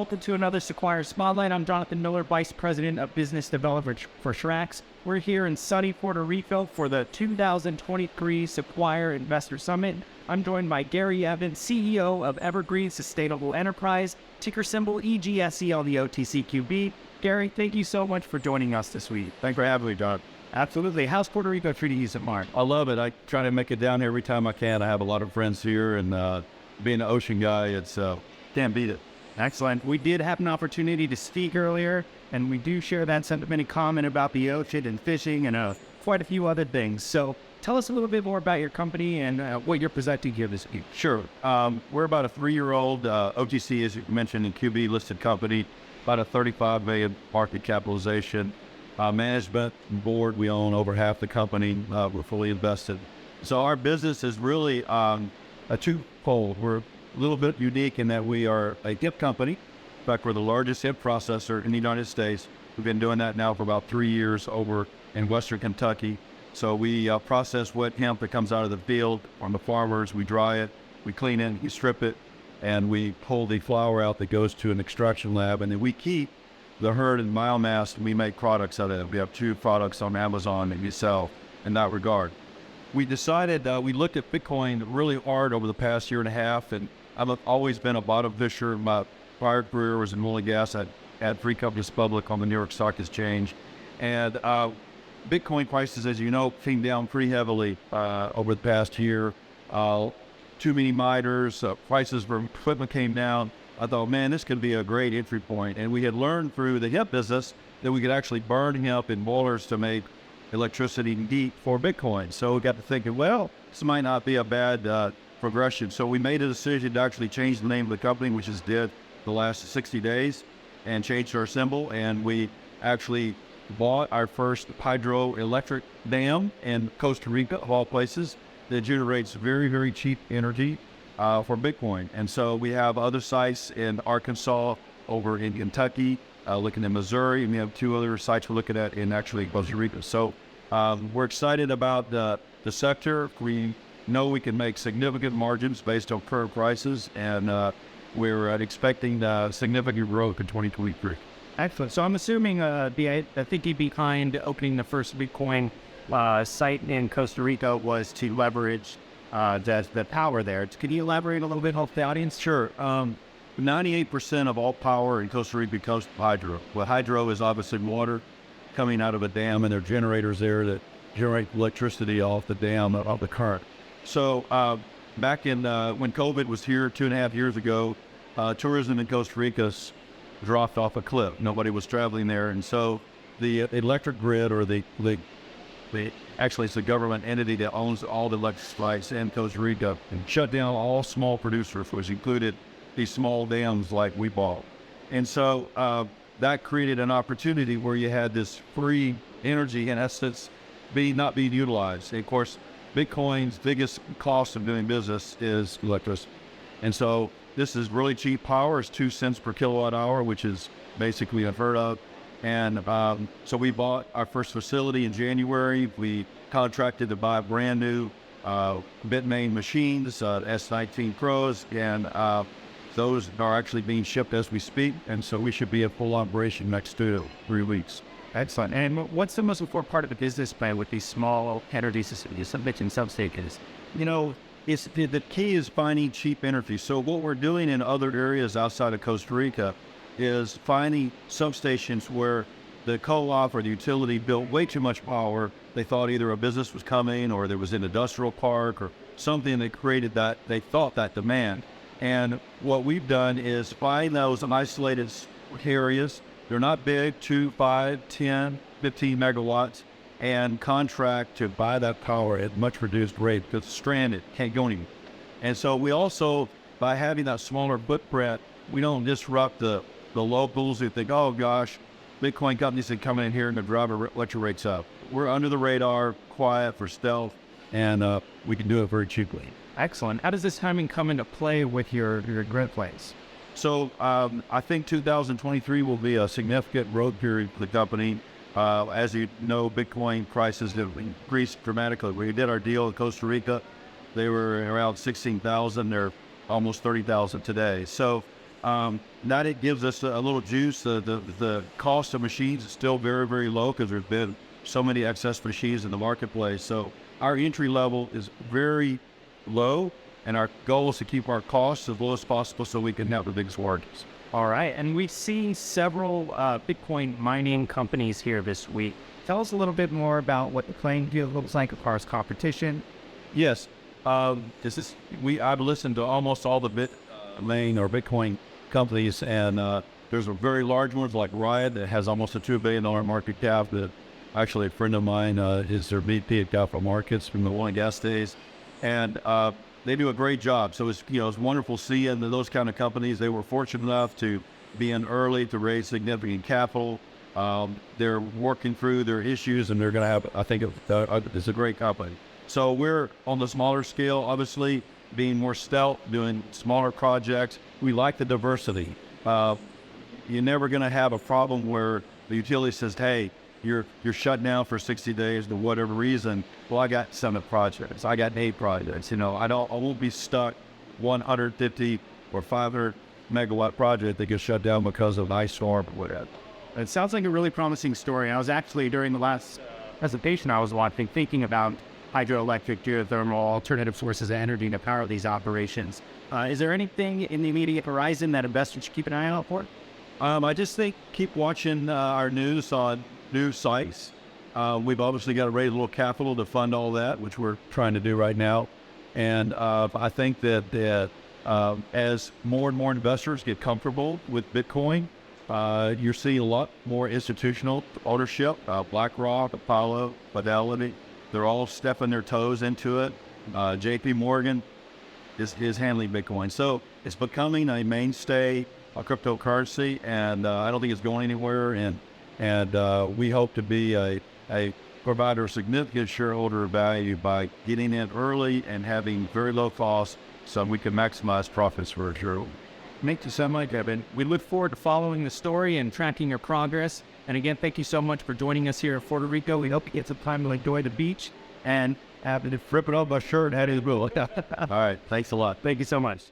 welcome to another Sequire Spotlight. I'm Jonathan Miller, Vice President of Business Development for Shrax. We're here in sunny Puerto Rico for the 2023 Sequire Investor Summit. I'm joined by Gary Evans, CEO of Evergreen Sustainable Enterprise, ticker symbol EGSE on the OTCQB. Gary, thank you so much for joining us this week. Thanks for having me, John. Absolutely. How's Puerto Rico treating you so far? I love it. I try to make it down here every time I can. I have a lot of friends here, and being an ocean guy, it's can't beat it. Excellent. We did have an opportunity to speak earlier, and we do share that sentiment and comment about the ocean and fishing and quite a few other things. So tell us a little bit more about your company and what you're presenting here this week. Sure. We're about a 3-year-old OTC, as you mentioned, in QB listed company, about a $35 million market capitalization. Management board, we own over half the company. We're fully invested. So our business is really a twofold. We're a little bit unique in that we are a hemp company. In fact, we're the largest hemp processor in the United States. We've been doing that now for about 3 years over in Western Kentucky. So we process wet hemp that comes out of the field from the farmers. We dry it, we clean it, we strip it, and we pull the flower out that goes to an extraction lab. And then we keep the herd and biomass, and we make products out of it. We have 2 products on Amazon that we sell in that regard. We decided, we looked at Bitcoin really hard over the past year and a half, and I've always been a bottom fisher. My prior career was in oil and gas. I had 3 companies public on the New York Stock Exchange. And Bitcoin prices, as you know, came down pretty heavily over the past year. Too many miners, prices for equipment came down. I thought, man, this could be a great entry point. And we had learned through the hemp business that we could actually burn hemp in boilers to make electricity and heat for Bitcoin. So we got to thinking, well, this might not be a bad progression. So we made a decision to actually change the name of the company, which is did the last 60 days, and changed our symbol. And we actually bought our first hydroelectric dam in Costa Rica, of all places, that generates very, very cheap energy for Bitcoin. And so we have other sites in Arkansas, over in Kentucky, looking at Missouri, and we have 2 other sites we're looking at in actually Costa Rica. So we're excited about the sector. We know we can make significant margins based on current prices, and we're expecting significant growth in 2023. Excellent. So I'm assuming the thinking behind opening the first Bitcoin site in Costa Rica was to leverage the power there. Can you elaborate a little bit, help the audience? Sure. 98% of all power in Costa Rica comes from hydro. Well, hydro is obviously water coming out of a dam, and there are generators there that generate electricity off the dam, off the current. So back in when COVID was here 2.5 years ago, tourism in Costa Rica dropped off a cliff. Nobody was traveling there. And so the electric grid, or actually it's the government entity that owns all the electric rights in Costa Rica, and shut down all small producers, which included these small dams like we bought. And so that created an opportunity where you had this free energy, in essence, not being utilized. And of course, Bitcoin's biggest cost of doing business is electricity. And so this is really cheap power. It's 2 cents per kilowatt hour, which is basically unheard of. And so we bought our first facility in January. We contracted to buy brand new Bitmain machines, S19 Pros, and those are actually being shipped as we speak. And so we should be at full operation next 2 to 3 weeks. Excellent. And what's the most important part of the business plan with these small energy systems, substations? You know, the key is finding cheap energy. So what we're doing in other areas outside of Costa Rica is finding substations where the co-op or the utility built way too much power. They thought either a business was coming, or there was an industrial park or something that created that, they thought, that demand. And what we've done is find those isolated areas. They're not big, 2, 5, 10, 15 megawatts, and contract to buy that power at much reduced rate because it's stranded, can't go anywhere. And so we also, by having that smaller footprint, we don't disrupt the locals who think, oh gosh, Bitcoin companies are coming in here and the driver electric rates up. We're under the radar, quiet, for stealth, and we can do it very cheaply. Excellent. How does this timing come into play with your grid plays? So I think 2023 will be a significant growth period for the company. As you know, Bitcoin prices have increased dramatically. We did our deal in Costa Rica. They were around 16,000. They're almost 30,000 today. So That it gives us a little juice. The cost of machines is still very, very low because there's been so many excess machines in the marketplace. So our entry level is very low, and our goal is to keep our costs as low as possible so we can have the biggest margins. All right, and we've seen several Bitcoin mining companies here this week. Tell us a little bit more about what the playing field looks like as far as competition. Yes, I've listened to almost all the Bitcoin companies, and there's a very large ones like Riot that has almost a $2 billion market cap. That actually a friend of mine is their VP at Capital Markets from the oil and gas days, and they do a great job. So it's wonderful seeing those kind of companies. They were fortunate enough to be in early to raise significant capital. They're working through their issues, and they're going to have, I think it's a great company. So we're on the smaller scale, obviously, being more stealth, doing smaller projects. We like the diversity. You're never going to have a problem where the utility says, hey, you're shut down for 60 days for whatever reason. Well, I got 7 projects. I got 8 projects. I won't be stuck 150 or 500 megawatt project that gets shut down because of an ice storm or whatever. It sounds like a really promising story. I was actually, during the last presentation I was watching, thinking about hydroelectric, geothermal, alternative sources of energy to power these operations. Is there anything in the immediate horizon that investors should keep an eye out for? I just think keep watching our news on news sites. We've obviously got to raise a little capital to fund all that, which we're trying to do right now. And I think that as more and more investors get comfortable with Bitcoin, you're seeing a lot more institutional ownership. BlackRock, Apollo, Fidelity, they're all stepping their toes into it. JP Morgan is handling Bitcoin. So it's becoming a mainstay cryptocurrency, and I don't think it's going anywhere. And we hope to be a provider of significant shareholder value by getting in early and having very low costs so we can maximize profits for our shareholders. Thank you so much, Evan. We look forward to following the story and tracking your progress. And again, thank you so much for joining us here in Puerto Rico. We hope you get some time to enjoy the beach and have to rip it off my shirt and head to the pool. All right. Thanks a lot. Thank you so much.